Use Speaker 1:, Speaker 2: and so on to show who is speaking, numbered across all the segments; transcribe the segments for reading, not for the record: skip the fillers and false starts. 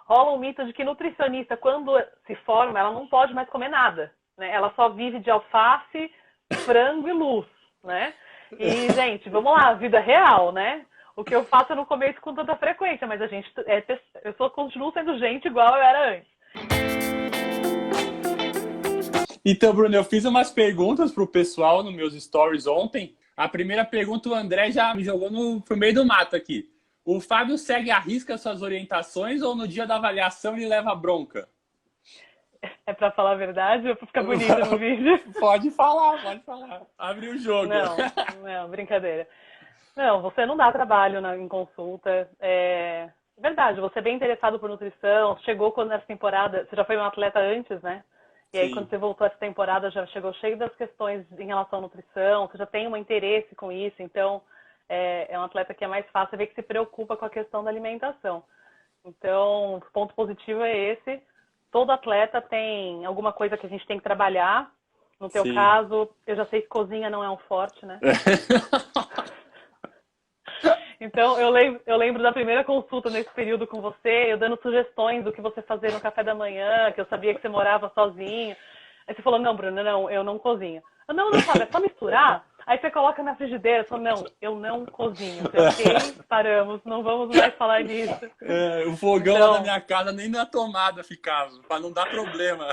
Speaker 1: rola um mito de que nutricionista, quando se forma, ela não pode mais comer nada, né? Ela só vive de alface, frango e luz, né? E, gente, vamos lá, vida real, né? O que eu faço eu não comer isso com tanta frequência, mas continuo sendo gente igual eu era antes.
Speaker 2: Então, Bruno, eu fiz umas perguntas pro pessoal nos meus stories ontem. A primeira pergunta o André já me jogou pro meio do mato aqui. O Fábio segue à risca suas orientações ou no dia da avaliação ele leva bronca?
Speaker 1: É pra falar a verdade ou pra ficar bonito no vídeo?
Speaker 2: Pode falar, pode falar. Abre o jogo.
Speaker 1: Não, brincadeira. Não, você não dá trabalho em consulta. É verdade, você é bem interessado por nutrição, chegou quando nessa temporada, você já foi um atleta antes, né? E aí, quando você voltou essa temporada, já chegou cheio das questões em relação à nutrição, você já tem um interesse com isso, então é um atleta que é mais fácil ver que se preocupa com a questão da alimentação. Então, o ponto positivo é esse. Todo atleta tem alguma coisa que a gente tem que trabalhar. No teu caso, eu já sei que cozinha não é um forte, né? Então, eu lembro da primeira consulta nesse período com você, eu dando sugestões do que você fazer no café da manhã, que eu sabia que você morava sozinho. Aí você falou, não, Bruno, não, eu não cozinho. Eu, não, sabe, é só misturar. Aí você coloca na frigideira, eu falo, não, eu não cozinho. Ok, paramos, não vamos mais falar disso.
Speaker 2: O fogão lá na minha casa nem na tomada ficava, para não dar problema.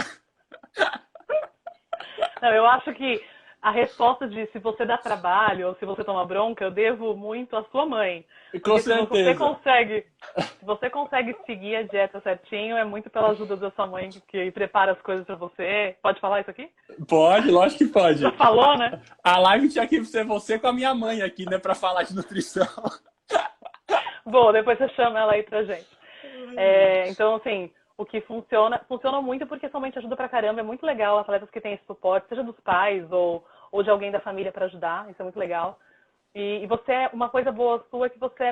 Speaker 1: Não, eu acho que a resposta de se você dá trabalho ou se você toma bronca, eu devo muito à sua mãe.
Speaker 2: Com certeza.
Speaker 1: Se você consegue seguir a dieta certinho, é muito pela ajuda da sua mãe que prepara as coisas pra você. Pode falar isso aqui?
Speaker 2: Pode, lógico que pode.
Speaker 1: Já falou, né?
Speaker 2: A live tinha que ser você com a minha mãe aqui, né, pra falar de nutrição.
Speaker 1: Bom, depois você chama ela aí pra gente. Então, assim, o que funciona muito porque sua mãe te ajuda pra caramba. É muito legal atletas que têm esse suporte, seja dos pais ou de alguém da família pra ajudar. Isso é muito legal. E você, uma coisa boa sua é que você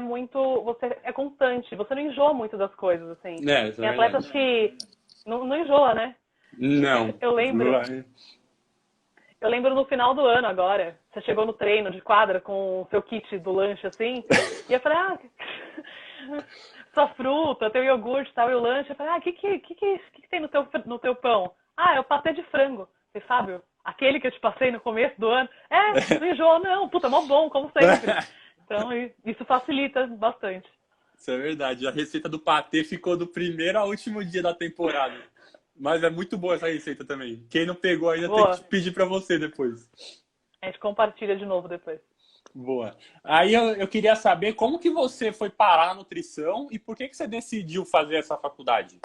Speaker 1: é constante. Você não enjoa muito das coisas, assim. Tem atletas que não enjoa, né?
Speaker 2: Não.
Speaker 1: Eu lembro no final do ano agora, você chegou no treino de quadra com o seu kit do lanche, assim, e eu falei, sua fruta, teu iogurte e tal, e o lanche. Eu falei, o que tem no teu pão? É o patê de frango. Eu falei, Fábio, aquele que eu te passei no começo do ano? Não enjoa, não. Puta, mó bom, como sempre. Então, isso facilita bastante.
Speaker 2: Isso é verdade. A receita do patê ficou do primeiro ao último dia da temporada. Mas é muito boa essa receita também. Quem não pegou ainda tem que pedir pra você depois.
Speaker 1: A gente compartilha de novo depois.
Speaker 2: Boa. Aí eu queria saber como que você foi parar na nutrição e por que você decidiu fazer essa faculdade?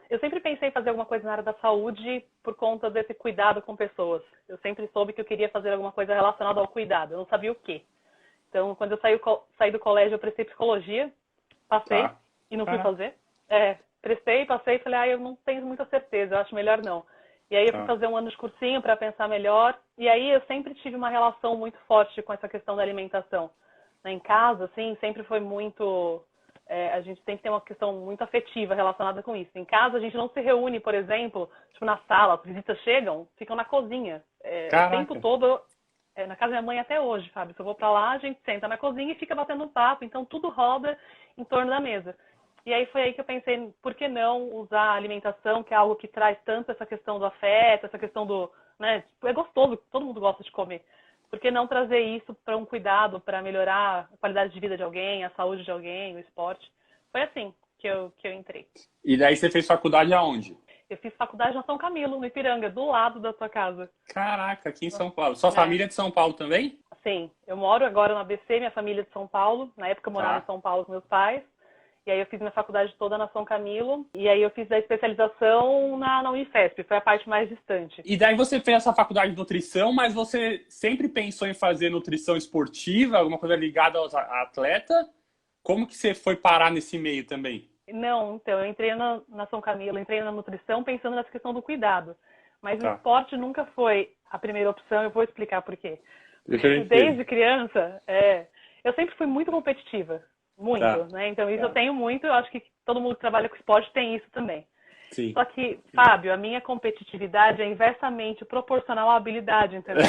Speaker 1: Eu sempre pensei em fazer alguma coisa na área da saúde por conta desse cuidado com pessoas. Eu sempre soube que eu queria fazer alguma coisa relacionada ao cuidado. Eu não sabia o quê. Então, quando eu saí do colégio, eu prestei psicologia, passei e não fui fazer. Prestei, passei e falei, eu não tenho muita certeza, eu acho melhor não. E aí eu fui fazer um ano de cursinho para pensar melhor. E aí eu sempre tive uma relação muito forte com essa questão da alimentação. Em casa, assim, sempre foi muito... a gente tem que ter uma questão muito afetiva relacionada com isso. Em casa, a gente não se reúne, por exemplo, tipo na sala, as visitas chegam, ficam na cozinha. O tempo todo, na casa da minha mãe até hoje, Fábio. Se eu vou pra lá, a gente senta na cozinha e fica batendo um papo. Então, tudo roda em torno da mesa. E aí foi aí que eu pensei, por que não usar a alimentação, que é algo que traz tanto essa questão do afeto, essa questão do... né, é gostoso, todo mundo gosta de comer. Por que não trazer isso para um cuidado, para melhorar a qualidade de vida de alguém, a saúde de alguém, o esporte? Foi assim que eu entrei.
Speaker 2: E daí você fez faculdade aonde?
Speaker 1: Eu fiz faculdade na São Camilo, no Ipiranga, do lado da tua casa.
Speaker 2: Caraca, aqui em São Paulo. Sua família é de São Paulo também?
Speaker 1: Sim, eu moro agora no ABC, minha família é de São Paulo. Na época eu morava em São Paulo com meus pais. E aí eu fiz minha faculdade toda na São Camilo. E aí eu fiz a especialização na Unifesp, foi a parte mais distante.
Speaker 2: E daí você fez essa faculdade de nutrição, mas você sempre pensou em fazer nutrição esportiva, alguma coisa ligada aos atleta? Como que você foi parar nesse meio também?
Speaker 1: Não, então, eu entrei na São Camilo, entrei na nutrição pensando nessa questão do cuidado. Mas o esporte nunca foi a primeira opção, eu vou explicar por quê. Desde criança, eu sempre fui muito competitiva. Muito, né? Então isso eu tenho muito, eu acho que todo mundo que trabalha com esporte tem isso também.
Speaker 2: Sim.
Speaker 1: Só que, Fábio, a minha competitividade é inversamente proporcional à habilidade, entendeu?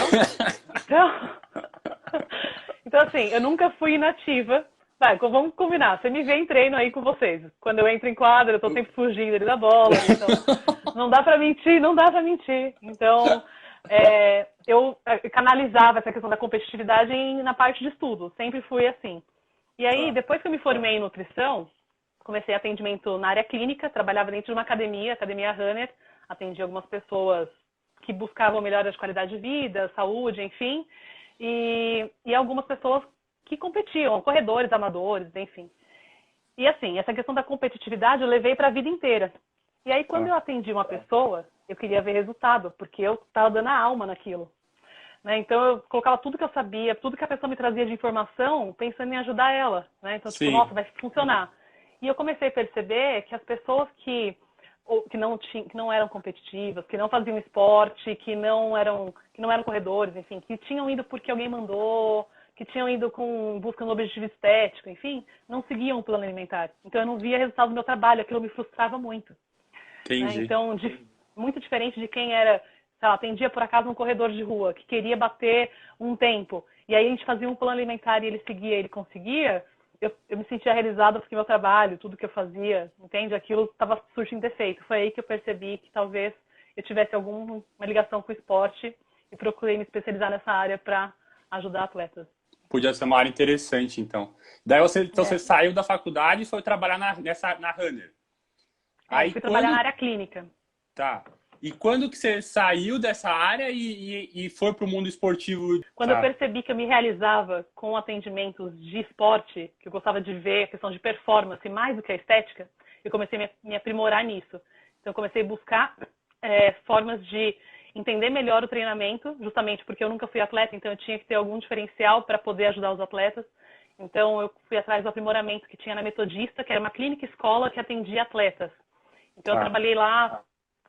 Speaker 1: Então, assim, eu nunca fui inativa, Vai, vamos combinar. Você me vê em treino aí com vocês. Quando eu entro em quadra, eu tô sempre fugindo ali da bola. Então, não dá pra mentir, não dá pra mentir. Então, eu canalizava essa questão da competitividade na parte de estudo. Sempre fui assim. E aí, depois que eu me formei em nutrição, comecei atendimento na área clínica, trabalhava dentro de uma academia, Academia Runner, atendia algumas pessoas que buscavam melhora de qualidade de vida, saúde, enfim, e algumas pessoas que competiam, corredores, amadores, enfim. E assim, essa questão da competitividade eu levei para a vida inteira. E aí, quando eu atendi uma pessoa, eu queria ver resultado, porque eu estava dando a alma naquilo. Né? Então, eu colocava tudo que eu sabia, tudo que a pessoa me trazia de informação, pensando em ajudar ela. Né? Então, tipo, nossa, vai funcionar. E eu comecei a perceber que as pessoas que não eram competitivas, que não faziam esporte, que não eram corredores, enfim, que tinham ido porque alguém mandou, que tinham ido buscando um objetivo estético, enfim, não seguiam o plano alimentar. Então, eu não via resultado do meu trabalho, aquilo me frustrava muito.
Speaker 2: Entendi.
Speaker 1: Né? Então, muito diferente de quem era, sei lá, atendia por acaso um corredor de rua, que queria bater um tempo, e aí a gente fazia um plano alimentar e ele seguia, ele conseguia, eu me sentia realizada porque meu trabalho, tudo que eu fazia, entende? Aquilo estava surtindo efeito. Foi aí que eu percebi que talvez eu tivesse alguma ligação com o esporte e procurei me especializar nessa área para ajudar atletas.
Speaker 2: Podia ser uma área interessante, então. Daí você saiu da faculdade e foi trabalhar na Runner.
Speaker 1: Aí fui trabalhar na área clínica.
Speaker 2: Tá. E quando que você saiu dessa área e foi para o mundo esportivo?
Speaker 1: Quando eu percebi que eu me realizava com atendimentos de esporte, que eu gostava de ver a questão de performance mais do que a estética, eu comecei a me aprimorar nisso. Então, eu comecei a buscar formas de entender melhor o treinamento, justamente porque eu nunca fui atleta, então eu tinha que ter algum diferencial para poder ajudar os atletas. Então, eu fui atrás do aprimoramento que tinha na Metodista, que era uma clínica escola que atendia atletas. Então, eu trabalhei lá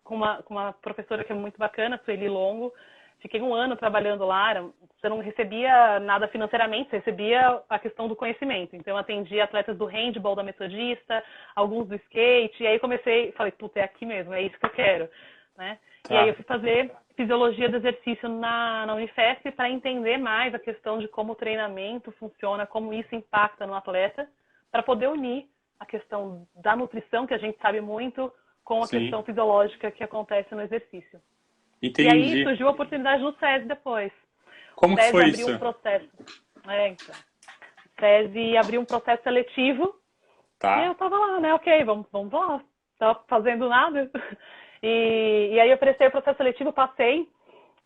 Speaker 1: com uma professora que é muito bacana, Sueli Longo. Fiquei 1 ano trabalhando lá. Você não recebia nada financeiramente, você recebia a questão do conhecimento. Então, eu atendi atletas do handball da Metodista, alguns do skate. E aí falei, puta, é aqui mesmo, é isso que eu quero. Né? E aí eu fui fazer fisiologia do exercício na Unifesp para entender mais a questão de como o treinamento funciona, como isso impacta no atleta, para poder unir a questão da nutrição, que a gente sabe muito, com a questão fisiológica que acontece no exercício.
Speaker 2: Entendi.
Speaker 1: E aí surgiu a oportunidade no SESI depois.
Speaker 2: Como que foi
Speaker 1: abriu
Speaker 2: isso?
Speaker 1: Um processo. Então. O SESI abriu um processo seletivo. E eu tava lá, né? Ok, vamos lá. Tava fazendo nada. E aí eu prestei o processo seletivo, passei.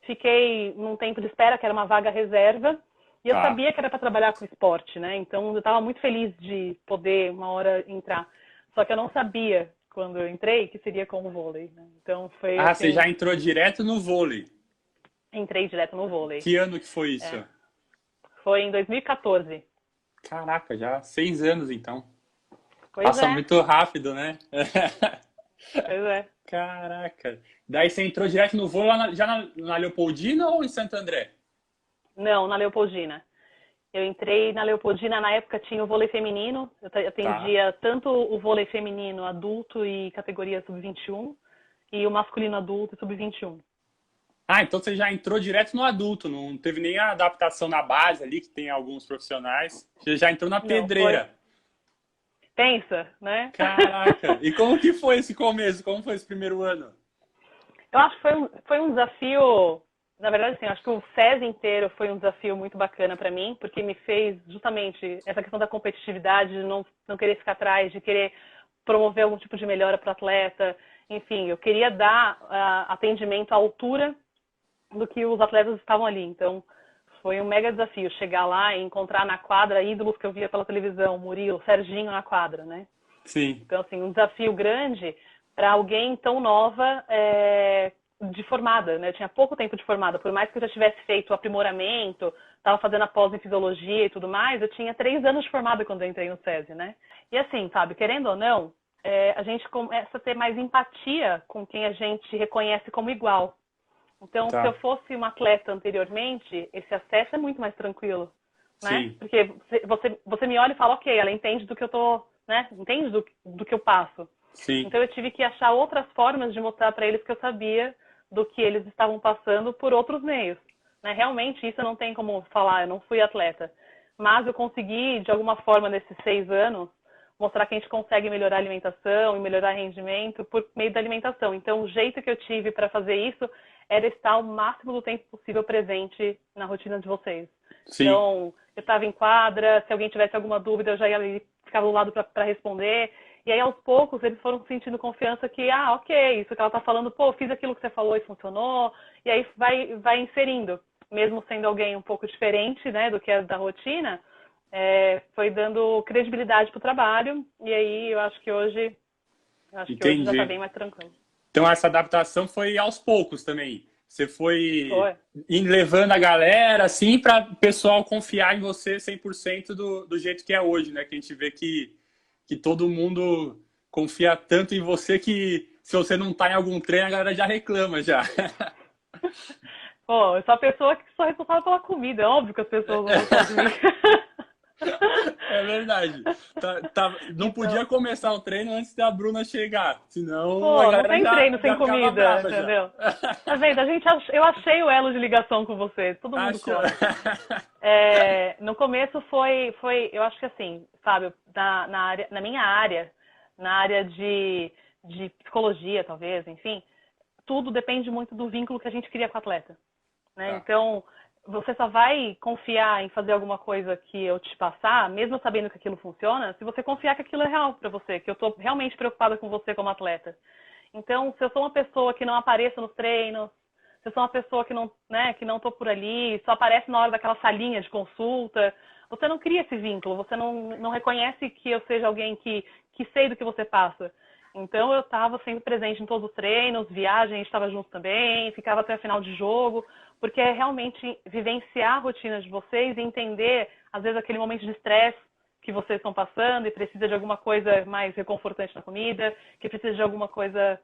Speaker 1: Fiquei num tempo de espera, que era uma vaga reserva. E eu sabia que era para trabalhar com esporte, né? Então eu estava muito feliz de poder uma hora entrar. Só que eu não sabia, quando eu entrei, que seria com o vôlei. Né? Então foi assim,
Speaker 2: você já entrou direto no vôlei?
Speaker 1: Entrei direto no vôlei.
Speaker 2: Que ano que foi isso?
Speaker 1: Foi em 2014.
Speaker 2: Caraca, já 6 anos então.
Speaker 1: Pois
Speaker 2: Passa muito rápido, né?
Speaker 1: Pois é.
Speaker 2: Caraca. Daí você entrou direto no vôlei já na Leopoldina ou em Santo André?
Speaker 1: Não, na Leopoldina. Eu entrei na Leopoldina, na época tinha o vôlei feminino. Eu atendia tanto o vôlei feminino adulto e categoria sub-21 e o masculino adulto e sub-21.
Speaker 2: Então você já entrou direto no adulto, não teve nem a adaptação na base ali, que tem alguns profissionais. Você já entrou na pedreira.
Speaker 1: Pensa, né?
Speaker 2: Caraca! E como que foi esse começo? Como foi esse primeiro ano?
Speaker 1: Eu acho que foi um desafio. Na verdade, assim, acho que o SESI inteiro foi um desafio muito bacana para mim, porque me fez justamente essa questão da competitividade, de não querer ficar atrás, de querer promover algum tipo de melhora para o atleta. Enfim, eu queria dar atendimento à altura do que os atletas estavam ali. Então, foi um mega desafio chegar lá e encontrar na quadra ídolos que eu via pela televisão, Murilo, Serginho na quadra, né?
Speaker 2: Sim.
Speaker 1: Então, assim, um desafio grande para alguém tão nova de formada, né? Eu tinha pouco tempo de formada, por mais que eu já tivesse feito o aprimoramento, estava fazendo a pós em fisiologia e tudo mais, eu tinha 3 anos de formada quando eu entrei no SESI, né? E assim, sabe, querendo ou não, a gente começa a ter mais empatia com quem a gente reconhece como igual. Então, se eu fosse uma atleta anteriormente, esse acesso é muito mais tranquilo, né?
Speaker 2: Sim.
Speaker 1: Porque você me olha e fala, ok, ela entende do que eu tô, né? Entende do que eu passo.
Speaker 2: Sim.
Speaker 1: Então, eu tive que achar outras formas de mostrar para eles que eu sabia do que eles estavam passando por outros meios. Né? Realmente, isso eu não tenho como falar, eu não fui atleta. mas eu consegui, de alguma forma, nesses 6 anos, mostrar que a gente consegue melhorar a alimentação e melhorar o rendimento por meio da alimentação. Então, o jeito que eu tive para fazer isso era estar o máximo do tempo possível presente na rotina de vocês.
Speaker 2: Sim.
Speaker 1: Então, eu estava em quadra, se alguém tivesse alguma dúvida, eu já ia ali, ficava do lado para responder. E aí, aos poucos, eles foram sentindo confiança que, ok, isso que ela está falando, pô, fiz aquilo que você falou e funcionou. E aí vai inserindo, mesmo sendo alguém um pouco diferente, né, do que é da rotina, foi dando credibilidade para o trabalho. E aí, eu acho que hoje já está
Speaker 2: Entendi.
Speaker 1: bem mais tranquilo.
Speaker 2: Então essa adaptação foi aos poucos também. Você foi
Speaker 1: Foi.
Speaker 2: levando a galera, assim, para o pessoal confiar em você 100% do jeito que é hoje, né? Que a gente vê que todo mundo confia tanto em você que se você não tá em algum treino, a galera já reclama já.
Speaker 1: Pô, eu sou a pessoa que sou responsável pela comida. É óbvio que as pessoas vão gostar de mim.
Speaker 2: É verdade. Não podia
Speaker 1: Então,
Speaker 2: começar o treino antes da Bruna chegar, senão a
Speaker 1: pô, não
Speaker 2: galera
Speaker 1: tem treino sem
Speaker 2: já ficava
Speaker 1: comida,
Speaker 2: brava já.
Speaker 1: entendeu? Tá vendo? Eu achei o elo de ligação com você. Todo mundo
Speaker 2: Achou.
Speaker 1: conta. No começo eu acho que assim, Fábio, na minha área, na área de psicologia, talvez, enfim, tudo depende muito do vínculo que a gente cria com o atleta, né?
Speaker 2: Tá.
Speaker 1: Então, você só vai confiar em fazer alguma coisa que eu te passar, mesmo sabendo que aquilo funciona, se você confiar que aquilo é real para você, que eu estou realmente preocupada com você como atleta. Então, se eu sou uma pessoa que não apareça nos treinos, se eu sou uma pessoa que não, né, que não tô por ali, só aparece na hora daquela salinha de consulta, você não cria esse vínculo, você não reconhece que eu seja alguém que sei do que você passa. Então, eu estava sempre presente em todos os treinos, viagem, a gente estava junto também, ficava até a final de jogo, porque é realmente vivenciar a rotina de vocês e entender, às vezes, aquele momento de estresse que vocês estão passando e precisa de alguma coisa mais reconfortante na comida, que precisa de alguma coisa,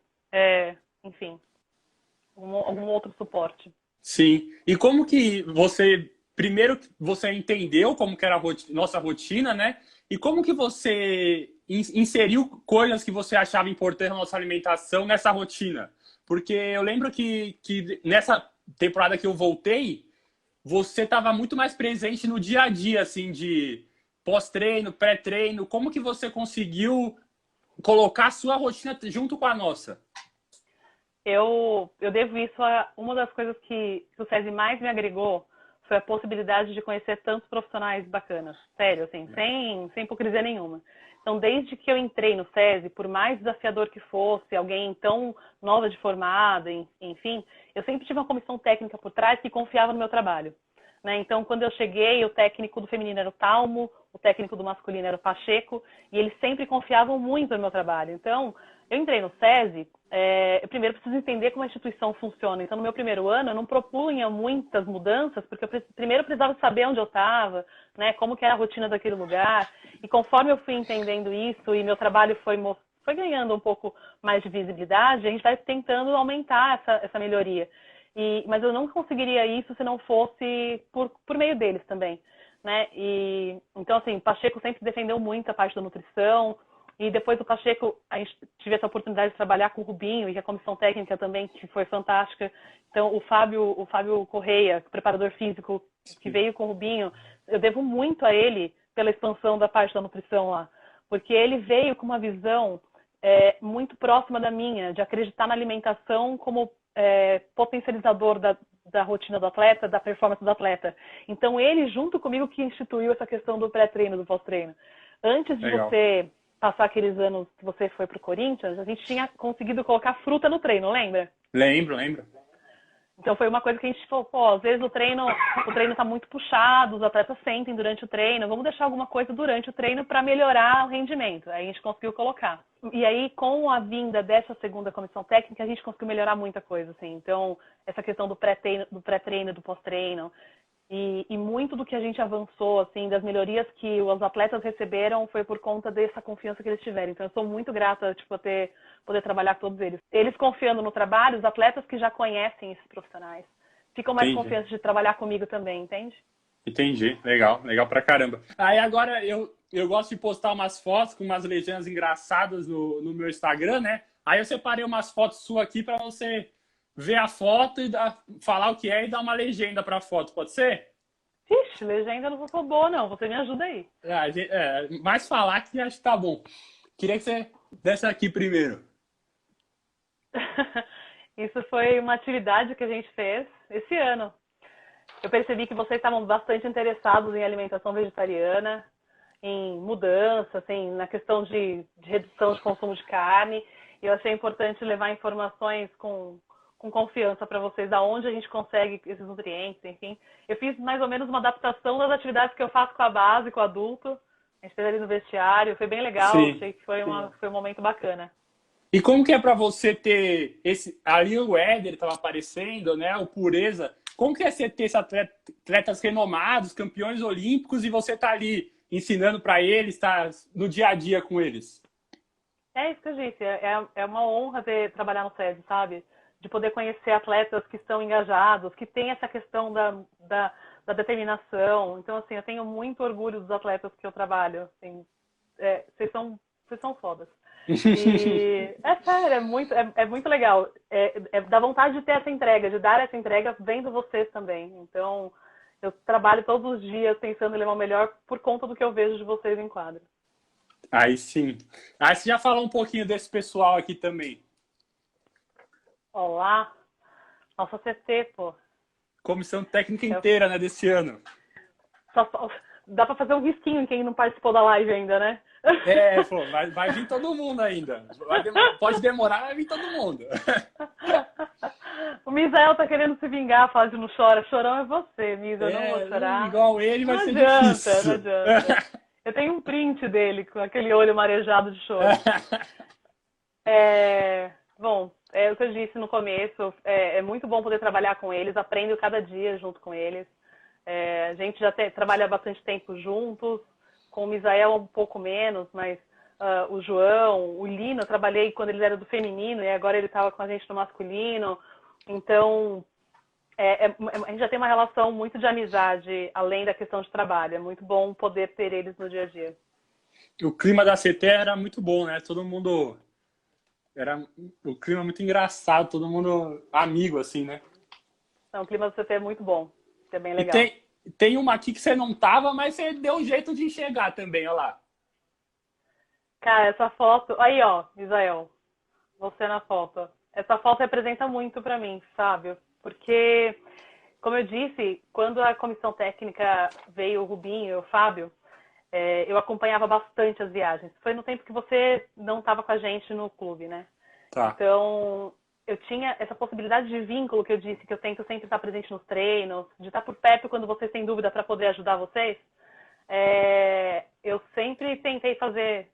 Speaker 1: enfim, algum outro suporte.
Speaker 2: Sim. E como que primeiro você entendeu como que era a nossa rotina, né? E como que você inseriu coisas que você achava importantes na nossa alimentação nessa rotina? Porque eu lembro que nessa temporada que eu voltei, você estava muito mais presente no dia a dia, assim, de pós-treino, pré-treino. Como que você conseguiu colocar a sua rotina junto com a nossa?
Speaker 1: Eu devo isso a uma das coisas que o SESI mais me agregou foi a possibilidade de conhecer tantos profissionais bacanas. Sério, assim, sem hipocrisia nenhuma. Então, desde que eu entrei no SESI, por mais desafiador que fosse, alguém tão nova de formada, enfim, eu sempre tive uma comissão técnica por trás que confiava no meu trabalho. Né? Então, quando eu cheguei, o técnico do feminino era o Talmo, o técnico do masculino era o Pacheco, e eles sempre confiavam muito no meu trabalho. Então, eu entrei no SESI, eu primeiro preciso entender como a instituição funciona. Então, no meu primeiro ano, eu não propunha muitas mudanças, porque eu primeiro precisava saber onde eu estava, né, como que era a rotina daquele lugar. E conforme eu fui entendendo isso e meu trabalho foi ganhando um pouco mais de visibilidade, a gente vai tentando aumentar essa melhoria. Mas eu não conseguiria isso se não fosse por meio deles também, né? Então, assim, o Pacheco sempre defendeu muito a parte da nutrição, e depois do Pacheco, a gente tive essa oportunidade de trabalhar com o Rubinho e a comissão técnica também, que foi fantástica. Então, o Fábio Correia, preparador físico, que veio com o Rubinho, eu devo muito a ele pela expansão da parte da nutrição lá, porque ele veio com uma visão muito próxima da minha, de acreditar na alimentação como potencializador da rotina do atleta, da performance do atleta. Então, ele, junto comigo, que instituiu essa questão do pré-treino, do pós-treino. Antes de
Speaker 2: Legal.
Speaker 1: você passar aqueles anos que você foi pro Corinthians, a gente tinha conseguido colocar fruta no treino, lembra?
Speaker 2: Lembro, lembro.
Speaker 1: Então foi uma coisa que a gente falou, pô, às vezes o treino tá muito puxado, os atletas sentem durante o treino, vamos deixar alguma coisa durante o treino para melhorar o rendimento. Aí a gente conseguiu colocar. E aí, com a vinda dessa segunda comissão técnica, a gente conseguiu melhorar muita coisa, assim. Então, essa questão do pré-treino, do pós-treino, e muito do que a gente avançou, assim, das melhorias que os atletas receberam foi por conta dessa confiança que eles tiveram. Então, eu sou muito grata, tipo, a poder trabalhar com todos eles. Eles confiando no trabalho, os atletas que já conhecem esses profissionais ficam mais
Speaker 2: Entendi.
Speaker 1: confiantes de trabalhar comigo também, entende?
Speaker 2: Entendi. Legal, legal pra caramba. Aí agora eu gosto de postar umas fotos com umas legendas engraçadas no meu Instagram, né? Aí eu separei umas fotos suas aqui pra você ver a foto e falar o que é e dar uma legenda pra foto, pode ser?
Speaker 1: Vixe, legenda eu não sou boa, não. Você me ajuda aí.
Speaker 2: Mais falar que acho que tá bom. Queria que você desse aqui primeiro.
Speaker 1: Isso foi uma atividade que a gente fez esse ano. Eu percebi que vocês estavam bastante interessados em alimentação vegetariana, em mudança, assim, na questão de redução de consumo de carne. E eu achei importante levar informações com confiança para vocês, da onde a gente consegue esses nutrientes, enfim. Eu fiz mais ou menos uma adaptação das atividades que eu faço com a base, com o adulto. A gente fez ali no vestiário, foi bem legal,
Speaker 2: Sim.
Speaker 1: achei que foi um momento bacana.
Speaker 2: E como que é para você ter esse. Ali o Éder estava aparecendo, né? O Pureza. Como que é você ter esses atletas renomados, campeões olímpicos, e você tá ali ensinando para eles, tá no dia a dia com eles?
Speaker 1: É isso que eu disse, é uma honra trabalhar no SESI, sabe? De poder conhecer atletas que estão engajados, que têm essa questão da determinação. Então, assim, eu tenho muito orgulho dos atletas que eu trabalho. Assim, vocês são fodas. E é sério, é muito legal. Dá vontade de ter essa entrega, de dar essa entrega vendo vocês também. Então, eu trabalho todos os dias pensando em levar o melhor por conta do que eu vejo de vocês em quadro.
Speaker 2: Aí sim. Aí você já falou um pouquinho desse pessoal aqui também.
Speaker 1: Olá, nossa CT, pô.
Speaker 2: Comissão técnica inteira, né, desse ano.
Speaker 1: Dá pra fazer um risquinho em quem não participou da live ainda, né?
Speaker 2: Pô, vai vir todo mundo ainda. Pode demorar, vai vir todo mundo.
Speaker 1: O Misael tá querendo se vingar, fala de não chora. Chorão é você, Misa, eu não vou chorar.
Speaker 2: Igual ele vai ser
Speaker 1: adianta,
Speaker 2: difícil.
Speaker 1: não adianta. Eu tenho um print dele com aquele olho marejado de choro. Bom, é o que eu disse no começo, é muito bom poder trabalhar com eles, aprendo cada dia junto com eles. A gente já trabalha bastante tempo juntos, com o Misael um pouco menos, mas o João, o Lino, eu trabalhei quando ele era do feminino e agora ele estava com a gente no masculino. Então, a gente já tem uma relação muito de amizade, além da questão de trabalho. É muito bom poder ter eles no dia a dia.
Speaker 2: O clima da CT era muito bom, né? Todo mundo... Era o clima muito engraçado, todo mundo amigo, assim, né?
Speaker 1: Não, o clima do CT é muito bom. É bem legal.
Speaker 2: E tem uma aqui que você não tava, mas você deu um jeito de enxergar também, olha lá.
Speaker 1: Cara, essa foto... Aí, ó, Isael. Você na foto. Essa foto representa muito pra mim, sabe? Porque, como eu disse, quando a comissão técnica veio o Rubinho e o Fábio, eu acompanhava bastante as viagens. Foi no tempo que você não estava com a gente no clube, né?
Speaker 2: Tá.
Speaker 1: Então, eu tinha essa possibilidade de vínculo que eu disse, que eu tento sempre estar presente nos treinos, de estar por perto quando vocês têm dúvida para poder ajudar vocês. Eu sempre tentei fazer,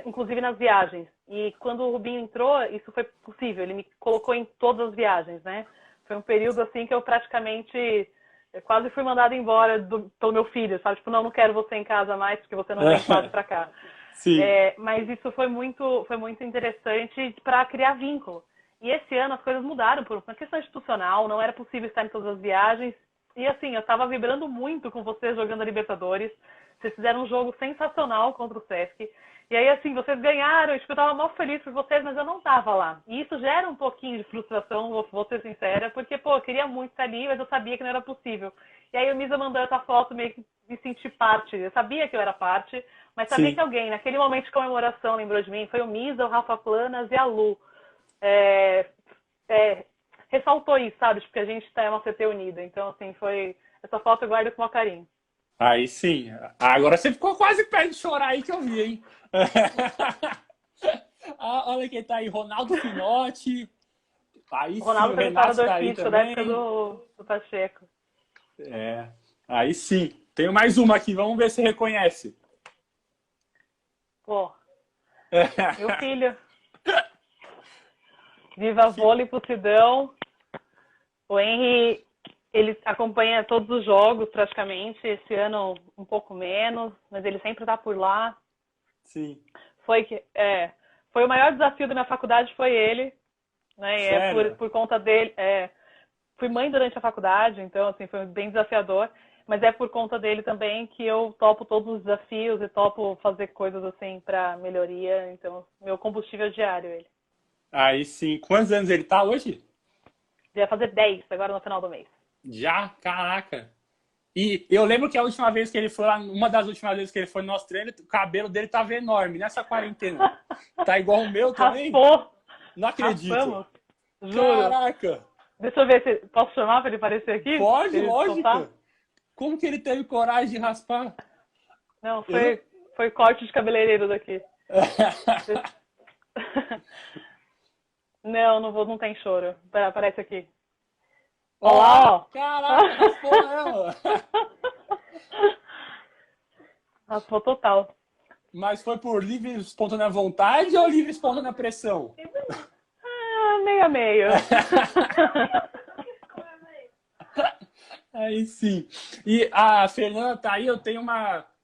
Speaker 1: inclusive nas viagens. E quando o Rubinho entrou, isso foi possível. Ele me colocou em todas as viagens, né? Foi um período assim que eu praticamente... Eu quase fui mandada embora pelo meu filho, sabe? Tipo, não quero você em casa mais, porque você não vem quase pra cá.
Speaker 2: Sim.
Speaker 1: Mas isso foi muito interessante para criar vínculo. E esse ano as coisas mudaram por uma questão institucional, não era possível estar em todas as viagens. E assim, eu estava vibrando muito com vocês jogando a Libertadores. Vocês fizeram um jogo sensacional contra o Sesc. E aí, assim, vocês ganharam, eu estava mal feliz por vocês, mas eu não estava lá. E isso gera um pouquinho de frustração, vou ser sincera, porque, pô, eu queria muito estar ali, mas eu sabia que não era possível. E aí o Misa mandou essa foto, meio que me senti parte. Eu sabia que eu era parte, mas sabia
Speaker 2: Sim.
Speaker 1: que alguém, naquele momento de comemoração, lembrou de mim. Foi o Misa, o Rafa Planas e a Lu. Ressaltou isso, sabe? Porque a gente é uma CT unida. Então, assim, essa foto eu guardo com maior carinho.
Speaker 2: Aí sim. Agora você ficou quase perto de chorar aí que eu vi, hein? Olha quem tá aí, Ronaldo Finotti. Aí
Speaker 1: O Ronaldo
Speaker 2: sim, o
Speaker 1: foi
Speaker 2: Renato
Speaker 1: preparador
Speaker 2: tá aí
Speaker 1: físico da
Speaker 2: também.
Speaker 1: época do Pacheco.
Speaker 2: Aí sim. Tenho mais uma aqui, vamos ver se reconhece.
Speaker 1: Pô, meu filho. Viva vôlei pro Sidão. O Henry, ele acompanha todos os jogos praticamente. Esse ano um pouco menos, mas ele sempre tá por lá.
Speaker 2: Sim.
Speaker 1: Foi o maior desafio da minha faculdade, foi ele. Né? Por conta dele. Fui mãe durante a faculdade, então assim, foi bem desafiador. Mas é por conta dele também que eu topo todos os desafios e topo fazer coisas assim para melhoria. Então, meu combustível diário, ele.
Speaker 2: Aí sim. Quantos anos ele tá hoje?
Speaker 1: Ele vai fazer 10 agora no final do mês.
Speaker 2: Já? Caraca. E eu lembro que a última vez que ele foi lá, uma das últimas vezes que ele foi no nosso treino, o cabelo dele tava enorme nessa quarentena. Tá igual o meu também?
Speaker 1: Raspou.
Speaker 2: Não acredito.
Speaker 1: Raspamos. Juro.
Speaker 2: Caraca!
Speaker 1: Deixa eu ver se posso chamar para ele aparecer aqui?
Speaker 2: Pode,
Speaker 1: Ele
Speaker 2: lógico.
Speaker 1: soltar?
Speaker 2: Como que ele teve coragem de raspar?
Speaker 1: Não, foi corte de cabeleireiro daqui. Não tem choro. Pera, aparece aqui. Olá, ó.
Speaker 2: Caraca, raspou mesmo.
Speaker 1: Raspou total.
Speaker 2: Mas foi por livre espontânea vontade ou livre espontânea pressão?
Speaker 1: Meio a meio.
Speaker 2: Aí sim. E a Fernanda tá aí, eu tenho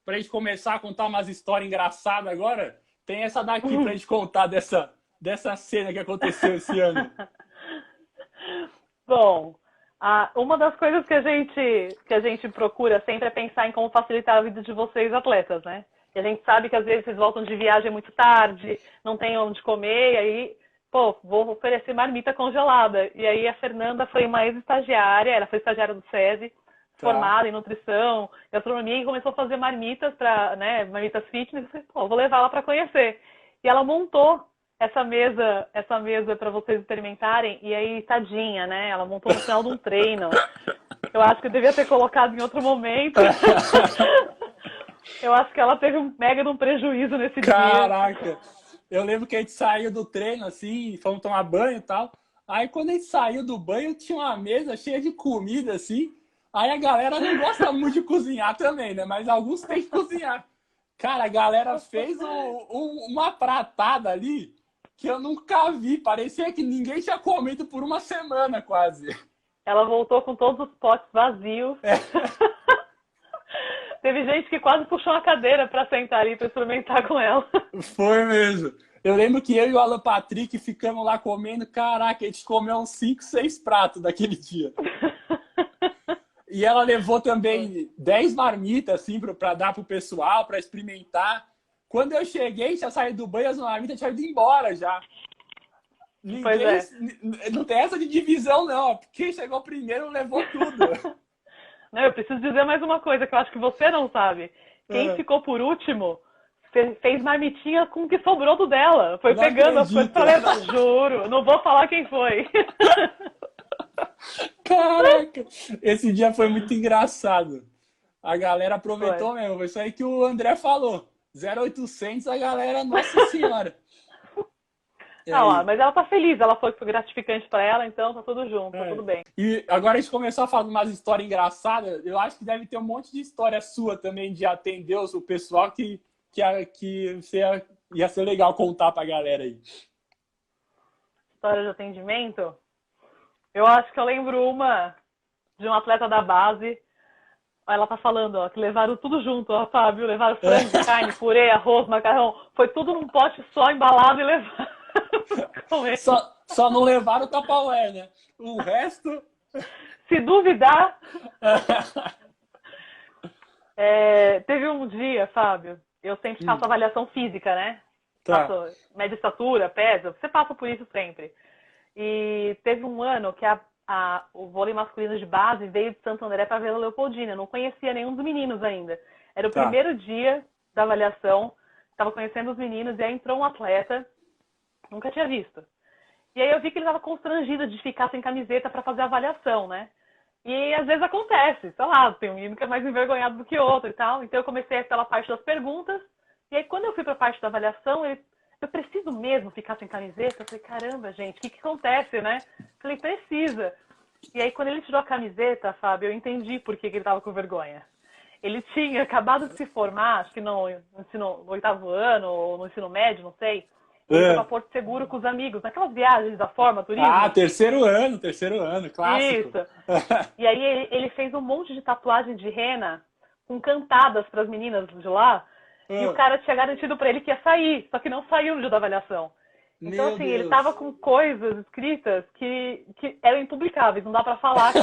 Speaker 2: pra gente começar a contar umas histórias engraçadas agora. Tem essa daqui pra gente contar dessa cena que aconteceu esse ano.
Speaker 1: Bom, uma das coisas que a gente procura sempre é pensar em como facilitar a vida de vocês, atletas, né? E a gente sabe que às vezes vocês voltam de viagem muito tarde, não tem onde comer, e aí, vou oferecer marmita congelada. E aí a Fernanda foi uma ex-estagiária, ela foi estagiária do SESI, formada em nutrição, gastronomia, e começou a fazer marmitas marmitas fitness. Eu falei, vou levar ela para conhecer. E ela montou essa mesa para vocês experimentarem, e aí, tadinha, né? Ela montou no final de um treino. Eu acho que eu devia ter colocado em outro momento. Eu acho que ela teve um mega de um prejuízo nesse dia.
Speaker 2: Caraca! Eu lembro que a gente saiu do treino, assim, fomos tomar banho e tal. Aí, quando a gente saiu do banho, tinha uma mesa cheia de comida, assim. Aí a galera não gosta muito de cozinhar também, né? Mas alguns têm que cozinhar. Cara, a galera fez uma pratada ali que eu nunca vi. Parecia que ninguém tinha comido por uma semana, quase.
Speaker 1: Ela voltou com todos os potes vazios. Teve gente que quase puxou uma cadeira para sentar ali, para experimentar com ela.
Speaker 2: Foi mesmo. Eu lembro que eu e o Alan Patrick ficamos lá comendo. Caraca, a gente comeu uns 5, 6 pratos daquele dia. E ela levou também 10 marmitas, assim, para dar pro pessoal, para experimentar. Quando eu cheguei, tinha saído do banho, as marmitas tinham ido embora já. Não tem essa de divisão, não. Quem chegou primeiro levou tudo.
Speaker 1: Não, eu preciso dizer mais uma coisa que eu acho que você não sabe. Quem ficou por último fez marmitinha com o que sobrou do dela. Foi
Speaker 2: não
Speaker 1: pegando
Speaker 2: acredito.
Speaker 1: as coisas pra levar. Juro, não vou falar quem foi.
Speaker 2: Caraca! Esse dia foi muito engraçado. A galera aproveitou mesmo. Foi isso aí que o André falou. 0800, a galera, nossa senhora.
Speaker 1: Mas ela tá feliz, ela foi gratificante pra ela, então tá tudo junto, tá tudo bem.
Speaker 2: E agora a gente começou a falar de umas histórias engraçadas. Eu acho que deve ter um monte de história sua também de atender o pessoal que ia ser legal contar pra galera aí.
Speaker 1: História de atendimento? Eu acho que eu lembro uma de um atleta da base. Ela tá falando, ó, que levaram tudo junto, ó, Fábio. Levaram frango, carne, purê, arroz, macarrão. Foi tudo num pote só, embalado e levaram.
Speaker 2: Só não levaram o Tupperware, né? O resto...
Speaker 1: Se duvidar... teve um dia, Fábio, eu sempre faço avaliação física, né?
Speaker 2: Tá.
Speaker 1: Faço média estatura, peso, você passa por isso sempre. E teve um ano que o vôlei masculino de base veio de Santo André para Vila Leopoldina. Eu não conhecia nenhum dos meninos ainda. Era o primeiro dia da avaliação, estava conhecendo os meninos, e aí entrou um atleta, nunca tinha visto. E aí eu vi que ele estava constrangido de ficar sem camiseta para fazer a avaliação, né? E às vezes acontece, sei lá, tem um menino que é mais envergonhado do que outro e tal. Então eu comecei pela parte das perguntas, e aí quando eu fui para a parte da avaliação, eu preciso mesmo ficar sem camiseta? Eu falei, caramba, gente, o que acontece, né? Eu falei, precisa. E aí, quando ele tirou a camiseta, Fábio, eu entendi por que ele estava com vergonha. Ele tinha acabado de se formar, acho que no 8º ano, ou no ensino médio, não sei. Ele foi para Porto Seguro com os amigos, naquelas viagens da forma, turismo.
Speaker 2: Terceiro ano, clássico.
Speaker 1: Isso. E aí, ele fez um monte de tatuagem de rena, com cantadas para as meninas de lá. E o cara tinha garantido para ele que ia sair, só que não saiu no dia da avaliação. Então, assim, ele tava com coisas escritas que eram impublicáveis, não dá pra falar aqui.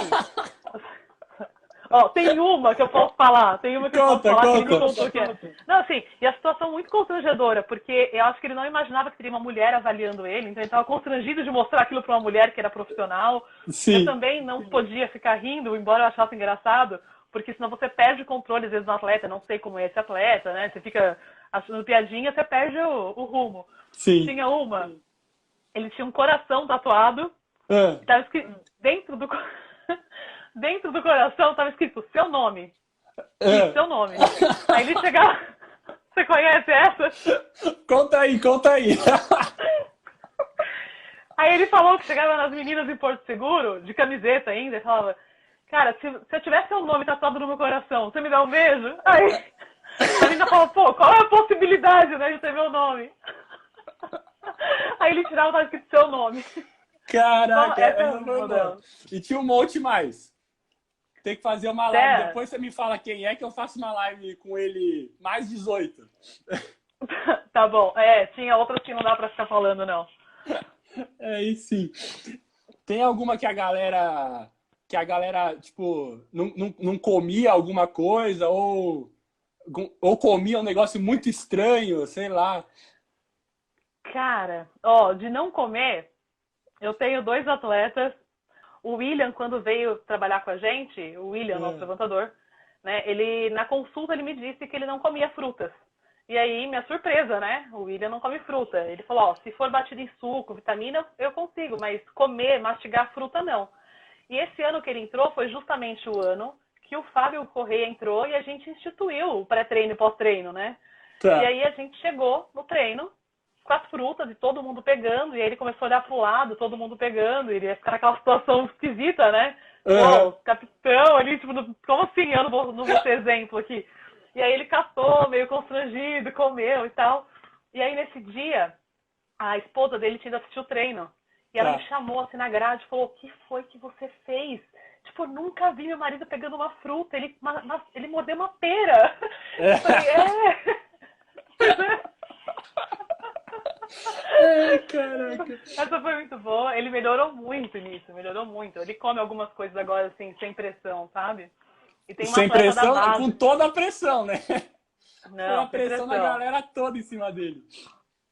Speaker 1: Ó, tem uma que eu posso falar, que ele me contou que é. Não, assim, e a situação muito constrangedora, porque eu acho que ele não imaginava que teria uma mulher avaliando ele, então ele tava constrangido de mostrar aquilo pra uma mulher que era profissional.
Speaker 2: Sim.
Speaker 1: Eu também não podia ficar rindo, embora eu achasse engraçado, porque senão você perde o controle, às vezes, do atleta. Não sei como é esse atleta, né? Você fica achando piadinha, você perde o rumo.
Speaker 2: Sim.
Speaker 1: Tinha ele tinha um coração tatuado, tava escrito, dentro do coração tava escrito seu nome. Seu nome. Aí ele chegava... Você conhece essa?
Speaker 2: Conta aí.
Speaker 1: Aí ele falou que chegava nas meninas em Porto Seguro, de camiseta ainda, e falava, cara, se eu tivesse seu nome tatuado no meu coração, você me dá um beijo? Aí a menina falou, pô, qual é a possibilidade, né, de ter meu nome? Aí ele tirava e tava escrito seu nome.
Speaker 2: Caraca,
Speaker 1: essa foi
Speaker 2: não. E tinha um monte mais. Tem que fazer uma live. Depois você me fala quem é, que eu faço uma live com ele mais 18.
Speaker 1: Tá bom. Tinha outras que não dá pra ficar falando, não.
Speaker 2: Aí sim. Tem alguma que a galera, tipo, não comia alguma coisa ou comia um negócio muito estranho, sei lá.
Speaker 1: Cara, de não comer, eu tenho 2 atletas. O William, quando veio trabalhar com a gente, o William, nosso levantador, né, na consulta ele me disse que ele não comia frutas. E aí, minha surpresa, né? O William não come fruta. Ele falou, se for batido em suco, vitamina, eu consigo, mas comer, mastigar fruta, não. E esse ano que ele entrou foi justamente o ano que o Fábio Correia entrou e a gente instituiu o pré-treino e pós-treino, né?
Speaker 2: Tá.
Speaker 1: E aí a gente chegou no treino com as frutas e todo mundo pegando, e aí ele começou a olhar pro lado, todo mundo pegando, e ele ia ficar naquela situação esquisita, né? Pô, capitão ali, tipo, como assim? Eu não vou ser exemplo aqui. E aí ele catou, meio constrangido, comeu e tal. E aí nesse dia, a esposa dele tinha ido assistir o treino. E ela me chamou assim na grade e falou, o que foi que você fez? Tipo, eu nunca vi meu marido pegando uma fruta, ele mordeu uma pera. Eu falei,
Speaker 2: Ai, caraca.
Speaker 1: Essa foi muito boa. Ele melhorou muito nisso, melhorou muito. Ele come algumas coisas agora, assim, sem pressão, sabe? E tem uma
Speaker 2: sem pressão,
Speaker 1: da base.
Speaker 2: com toda a pressão, né?
Speaker 1: Não,
Speaker 2: com a pressão da galera toda em cima dele.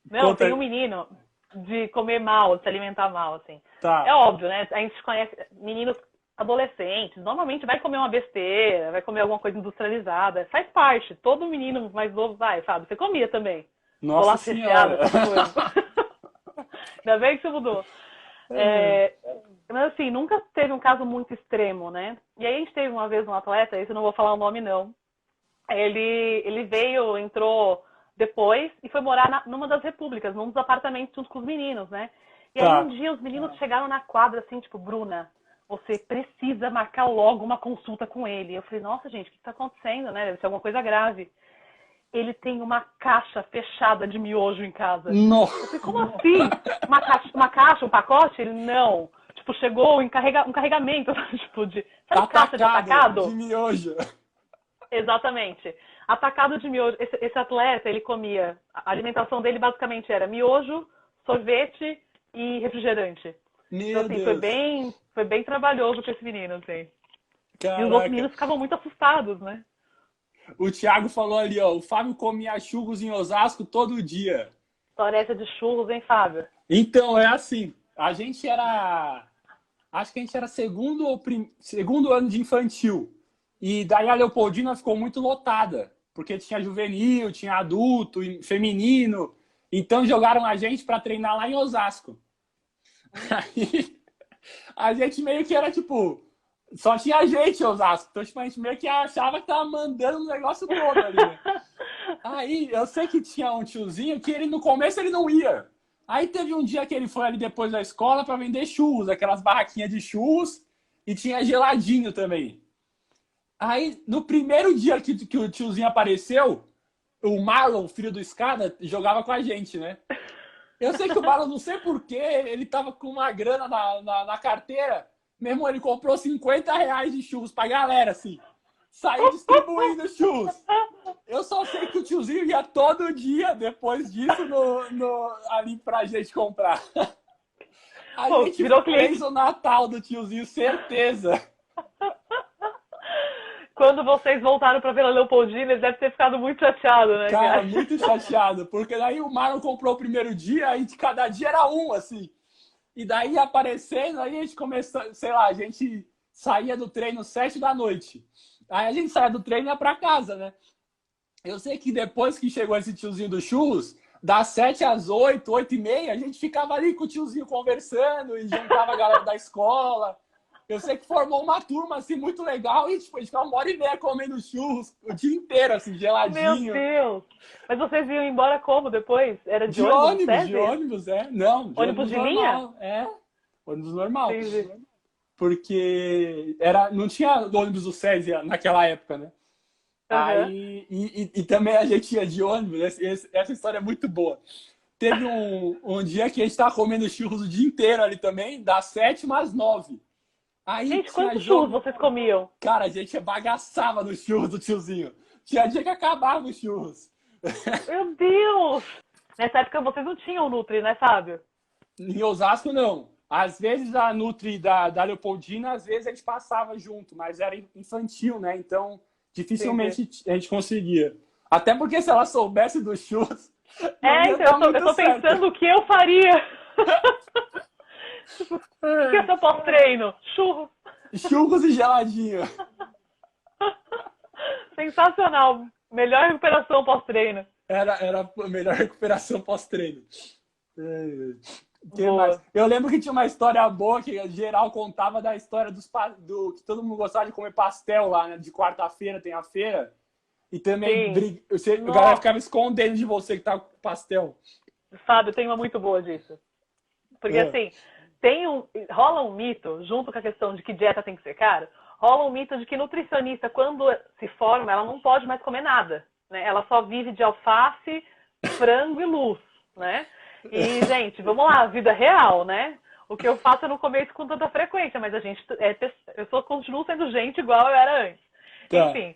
Speaker 1: Não, tem um menino de comer mal, de se alimentar mal, assim.
Speaker 2: Tá.
Speaker 1: É óbvio, né? A gente conhece meninos adolescentes, normalmente vai comer uma besteira, vai comer alguma coisa industrializada. Faz parte. Todo menino mais novo vai, sabe? Você comia também.
Speaker 2: Nossa Senhora.
Speaker 1: Ainda bem que você mudou. Mas assim, nunca teve um caso muito extremo, né? E aí a gente teve uma vez um atleta, esse eu não vou falar o nome não. Ele veio, entrou depois e foi morar numa das repúblicas, num dos apartamentos junto com os meninos, né? E aí um dia os meninos chegaram na quadra assim, tipo, Bruna, você precisa marcar logo uma consulta com ele. Eu falei, nossa gente, o que está acontecendo, né? Deve ser alguma coisa grave. Ele tem uma caixa fechada de miojo em casa.
Speaker 2: Nossa.
Speaker 1: Eu falei, como assim? Uma caixa, um pacote? Ele, não. Tipo, chegou um carregamento, tipo, sabe caixa de atacado?
Speaker 2: De miojo.
Speaker 1: Exatamente. Atacado de miojo. Esse atleta, ele comia, a alimentação dele basicamente era miojo, sorvete e refrigerante.
Speaker 2: Meu
Speaker 1: então, assim,
Speaker 2: Deus.
Speaker 1: foi bem trabalhoso com esse menino, assim.
Speaker 2: Caraca.
Speaker 1: E os outros meninos ficavam muito assustados, né?
Speaker 2: O Thiago falou ali, ó, o Fábio comia churros em Osasco todo dia.
Speaker 1: História essa de churros, hein, Fábio?
Speaker 2: Então, é assim, acho que a gente era segundo ano de infantil. E daí a Leopoldina ficou muito lotada, porque tinha juvenil, tinha adulto, feminino. Então jogaram a gente para treinar lá em Osasco. Aí a gente meio que era tipo... Só tinha gente em Osasco. Então, tipo, a gente meio que achava que tava mandando o negócio todo ali, né? Aí, eu sei que tinha um tiozinho que no começo ele não ia. Aí teve um dia que ele foi ali depois da escola para vender churros, aquelas barraquinhas de churros, e tinha geladinho também. Aí, no primeiro dia que o tiozinho apareceu, o Marlon, filho do Escada, jogava com a gente, né? Eu sei que o Marlon, não sei porquê, ele tava com uma grana na carteira. Meu irmão, ele comprou R$50 de churros pra galera, assim. Saiu distribuindo churros. Eu só sei que o tiozinho ia todo dia, depois disso, ali pra gente comprar. A gente fez o Natal do tiozinho, certeza.
Speaker 1: Quando vocês voltaram pra Vila Leopoldina, ele deve ter ficado muito chateado, né?
Speaker 2: Cara, muito chateado. Porque daí o Marlon comprou o primeiro dia e de cada dia era um, assim. E daí aparecendo, aí a gente começou, sei lá, a gente saía do treino 7 da noite. Aí a gente saia do treino e ia pra casa, né? Eu sei que depois que chegou esse tiozinho do churros, das 7 às 8, 8 e meia, a gente ficava ali com o tiozinho conversando e juntava a galera da escola. Eu sei que formou uma turma, assim, muito legal e, tipo, a gente ficava 1h30 comendo churros o dia inteiro, assim,
Speaker 1: Meu
Speaker 2: geladinho.
Speaker 1: Deus! Mas vocês iam embora como depois? Era de ônibus,
Speaker 2: De
Speaker 1: SESI?
Speaker 2: ônibus, é. Não, de
Speaker 1: Ônibus
Speaker 2: ônibus
Speaker 1: de linha?
Speaker 2: normal, é. Ônibus normal.
Speaker 1: Entendi.
Speaker 2: Porque não tinha ônibus do SESI naquela época, né?
Speaker 1: Aham.
Speaker 2: Aí, e também a gente ia de ônibus, essa história é muito boa. Teve um dia que a gente tava comendo churros o dia inteiro ali também, das 7 às 9. Aí
Speaker 1: Gente,
Speaker 2: tinha
Speaker 1: quantos churros
Speaker 2: jogo.
Speaker 1: vocês comiam?
Speaker 2: Cara, a gente bagaçava no churros do tiozinho. Tinha dia que acabava os churros.
Speaker 1: Meu Deus! Nessa época vocês não tinham Nutri, né, Fábio?
Speaker 2: Em Osasco, não. Às vezes a Nutri da Leopoldina, às vezes a gente passava junto, mas era infantil, né? Então,
Speaker 1: Entendi.
Speaker 2: dificilmente a gente conseguia. Até porque se ela soubesse dos churros, não
Speaker 1: É,
Speaker 2: ia
Speaker 1: então
Speaker 2: dar
Speaker 1: eu
Speaker 2: muito
Speaker 1: tô
Speaker 2: certo.
Speaker 1: pensando o que eu faria. Tipo, o que é seu pós-treino? Churros.
Speaker 2: Churros e geladinho.
Speaker 1: Sensacional. Melhor recuperação pós-treino.
Speaker 2: Era a melhor recuperação pós-treino. Que mais?
Speaker 1: Boa.
Speaker 2: Eu lembro que tinha uma história boa que a geral contava da história que todo mundo gostava de comer pastel lá, né? De quarta-feira tem a feira. E também
Speaker 1: Sim.
Speaker 2: a galera
Speaker 1: Nossa,
Speaker 2: ficava escondendo de você que tava com pastel.
Speaker 1: Fábio, tem uma muito boa disso. Porque
Speaker 2: É.
Speaker 1: assim, rola um mito, junto com a questão de que dieta tem que ser cara, rola um mito de que nutricionista, quando se forma, ela não pode mais comer nada. Né? Ela só vive de alface, frango e luz, né? E, gente, vamos lá, vida real, né? O que eu faço eu não comer isso com tanta frequência, mas eu continuo sendo gente igual eu era antes.
Speaker 2: Tá.
Speaker 1: Enfim.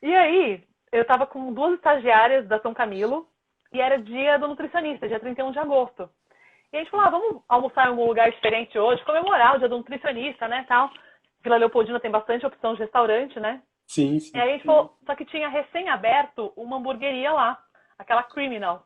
Speaker 1: E aí, eu tava com 2 estagiárias da São Camilo e era dia do nutricionista, dia 31 de agosto. E a gente falou, vamos almoçar em algum lugar diferente hoje, comemorar o dia do nutricionista, né, tal. Vila Leopoldina tem bastante opção de restaurante, né?
Speaker 2: Sim,
Speaker 1: E aí
Speaker 2: sim.
Speaker 1: a gente falou, só que tinha recém-aberto uma hamburgueria lá, aquela Criminal.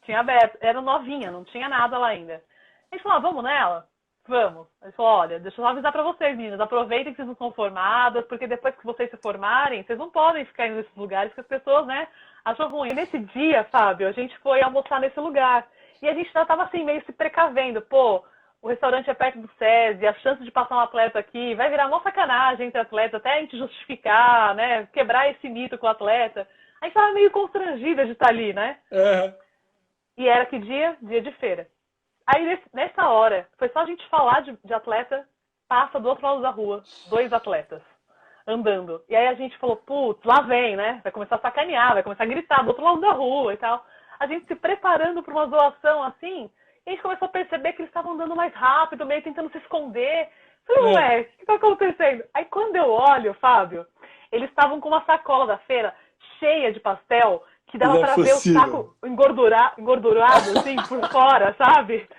Speaker 1: Tinha aberto, era novinha, não tinha nada lá ainda. A gente falou, vamos nela? Vamos. A gente falou, olha, deixa eu só avisar pra vocês, meninas, aproveitem que vocês não são formadas, porque depois que vocês se formarem, vocês não podem ficar indo nesses lugares que as pessoas, né, acham ruim. E nesse dia, Fábio, a gente foi almoçar nesse lugar. E a gente já tava assim, meio se precavendo, pô, o restaurante é perto do SESI, a chance de passar um atleta aqui vai virar uma sacanagem entre atletas, até a gente justificar, né, quebrar esse mito com o atleta. A gente tava meio constrangida de estar ali, né?
Speaker 2: É.
Speaker 1: E era que dia? Dia de feira. Aí, nessa hora, foi só a gente falar de atleta, passa do outro lado da rua, 2 atletas andando. E aí a gente falou, putz, lá vem, né? Vai começar a sacanear, vai começar a gritar do outro lado da rua e tal. A gente se preparando para uma zoação assim, e a gente começou a perceber que eles estavam andando mais rápido, meio tentando se esconder. Falei, ué, o que tá acontecendo? Aí quando eu olho, Fábio, eles estavam com uma sacola da feira cheia de pastel, que dava
Speaker 2: Não é
Speaker 1: para ver o
Speaker 2: possível.
Speaker 1: saco engordurado, assim, por fora, sabe?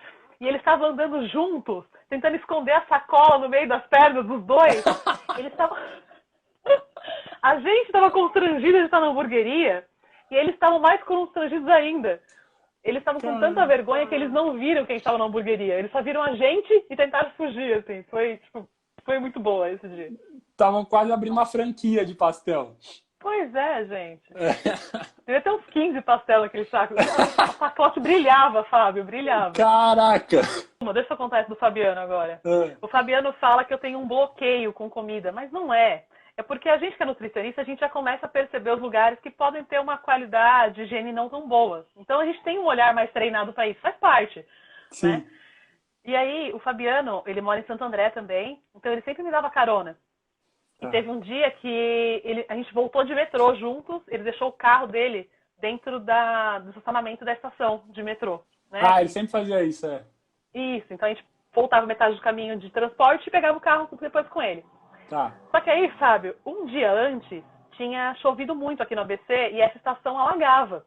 Speaker 1: E eles estavam andando juntos, tentando esconder a sacola no meio das pernas dos dois. Eles estavam... A gente estava constrangida de estar na hamburgueria e eles estavam mais constrangidos ainda. Eles estavam com tanta vergonha que eles não viram quem estava na hamburgueria. Eles só viram a gente e tentaram fugir, assim. Foi muito boa esse dia.
Speaker 2: Estavam quase abrindo uma franquia de pastel.
Speaker 1: Pois é, gente. Devia ter uns 15 pastel naquele saco. O pacote brilhava, Fábio, brilhava.
Speaker 2: Caraca!
Speaker 1: Deixa eu contar essa do Fabiano agora.
Speaker 2: É.
Speaker 1: O Fabiano fala que eu tenho um bloqueio com comida, mas não é. É porque a gente que é nutricionista, a gente já começa a perceber os lugares que podem ter uma qualidade, higiene não tão boa. Então a gente tem um olhar mais treinado para isso, faz parte,
Speaker 2: Sim.
Speaker 1: né? E aí, o Fabiano, ele mora em Santo André também, então ele sempre me dava carona. E teve um dia que a gente voltou de metrô juntos, ele deixou o carro dele dentro do estacionamento da estação de metrô. Né?
Speaker 2: Ele sempre fazia isso, é.
Speaker 1: Isso, então a gente voltava metade do caminho de transporte e pegava o carro depois com ele.
Speaker 2: Tá.
Speaker 1: Só que aí, Fábio, um dia antes, tinha chovido muito aqui no ABC e essa estação alagava.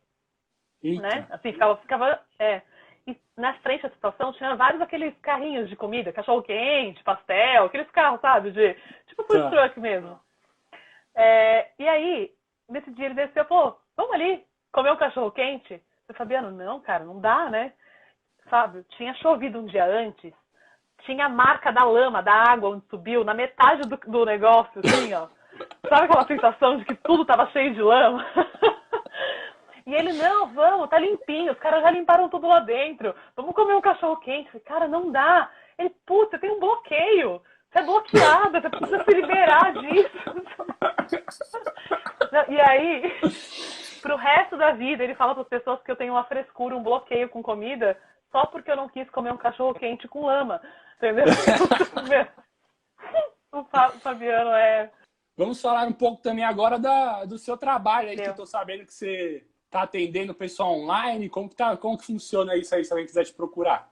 Speaker 2: Eita.
Speaker 1: Né? Assim, ficava E na frente da estação tinha vários aqueles carrinhos de comida, cachorro-quente, pastel, aqueles carros, sabe? Tipo food truck mesmo. E aí, nesse dia ele desceu e falou, vamos ali comer um cachorro-quente? Eu, Fabiano, não, cara, não dá, né? Fábio, tinha chovido um dia antes, tinha a marca da lama, da água onde subiu, na metade do negócio, assim, ó. Sabe aquela sensação de que tudo tava cheio de lama? E ele, não, vamos, tá limpinho, os caras já limparam tudo lá dentro, vamos comer um cachorro quente. Eu falei, cara, não dá. Ele, putz, você tem um bloqueio, você é bloqueada, você precisa se liberar disso. E aí, pro resto da vida, ele fala para as pessoas que eu tenho uma frescura, um bloqueio com comida, só porque eu não quis comer um cachorro quente com lama, entendeu? O Fabiano é...
Speaker 2: Vamos falar um pouco também agora do seu trabalho aí, que eu tô sabendo que você tá atendendo o pessoal online. Como que funciona isso aí, se alguém quiser te procurar?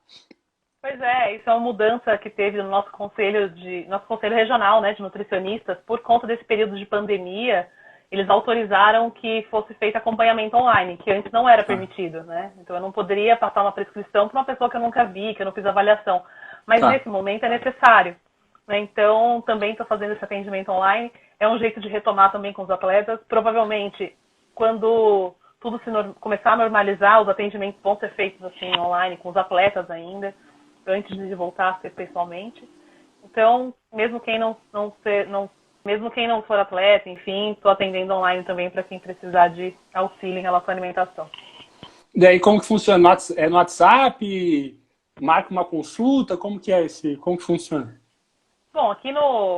Speaker 1: Pois é, isso é uma mudança que teve no nosso conselho regional, né, de nutricionistas, por conta desse período de pandemia. Eles autorizaram que fosse feito acompanhamento online, que antes não era permitido, né? Então eu não poderia passar uma prescrição para uma pessoa que eu nunca vi, que eu não fiz avaliação. Mas nesse momento é necessário. Né? Então também estou fazendo esse atendimento online. É um jeito de retomar também com os atletas. Provavelmente, quando tudo começar a normalizar, os atendimentos vão ser feitos assim online com os atletas ainda, antes de voltar a ser pessoalmente. Então, mesmo quem mesmo quem não for atleta, enfim, estou atendendo online também para quem precisar de auxílio em relação à alimentação.
Speaker 2: E aí, como que funciona? É no WhatsApp? Marca uma consulta? Como que funciona?
Speaker 1: Bom, aqui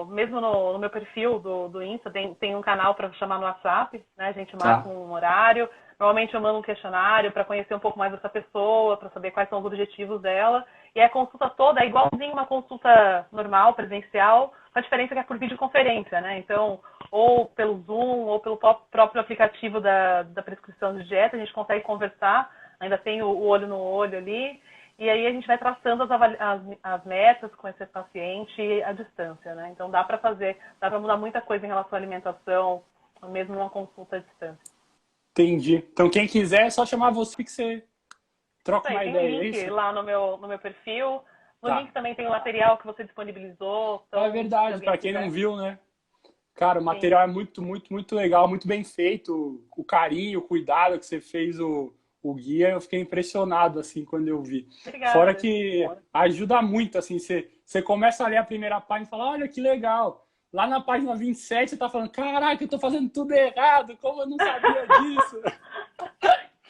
Speaker 1: mesmo no meu perfil do Insta tem um canal para chamar no WhatsApp, né? A gente marca um horário. Normalmente eu mando um questionário para conhecer um pouco mais dessa pessoa, para saber quais são os objetivos dela. E a consulta toda é igualzinho uma consulta normal, presencial, com a diferença que é por videoconferência, né? Então, ou pelo Zoom, ou pelo próprio aplicativo da prescrição de dieta, a gente consegue conversar, ainda tem o olho no olho ali. E aí a gente vai traçando as metas com esse paciente à distância, né? Então dá para mudar muita coisa em relação à alimentação, mesmo numa consulta à distância.
Speaker 2: Entendi. Então quem quiser é só chamar você que você troca uma ideia.
Speaker 1: Tem um link lá no meu perfil. No link também tem o material que você disponibilizou. Então,
Speaker 2: é verdade, para quem não viu, né? Cara, o material é muito, muito, muito legal, muito bem feito. O carinho, o cuidado que você fez o guia, eu fiquei impressionado, assim, quando eu vi.
Speaker 1: Obrigada.
Speaker 2: Fora que ajuda muito, assim, você começa a ler a primeira página e fala, olha que legal. Lá na página 27 você tá falando, caraca, eu tô fazendo tudo errado, como eu não sabia disso?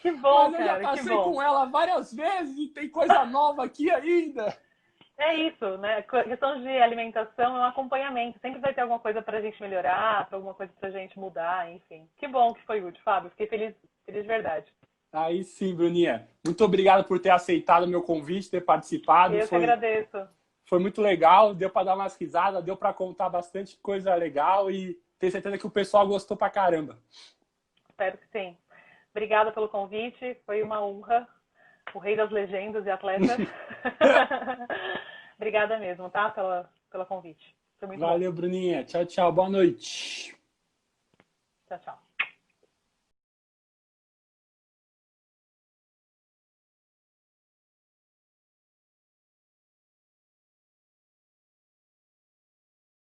Speaker 1: Que bom,
Speaker 2: mas eu já passei com ela várias vezes e tem coisa nova aqui ainda.
Speaker 1: É isso, né? A questão de alimentação é um acompanhamento. Sempre vai ter alguma coisa pra gente melhorar, alguma coisa pra gente mudar, enfim. Que bom que foi útil, Fábio. Fiquei feliz de verdade.
Speaker 2: Aí sim, Bruninha. Muito obrigado por ter aceitado o meu convite, ter participado.
Speaker 1: Eu que agradeço.
Speaker 2: Foi muito legal, deu para dar umas risadas, deu para contar bastante coisa legal e tenho certeza que o pessoal gostou pra caramba.
Speaker 1: Espero que sim. Obrigada pelo convite, foi uma honra. O rei das legendas e atletas. Obrigada mesmo, tá? Pelo convite. Foi muito
Speaker 2: Valeu,
Speaker 1: bom.
Speaker 2: Bruninha. Tchau, tchau. Boa noite.
Speaker 1: Tchau, tchau.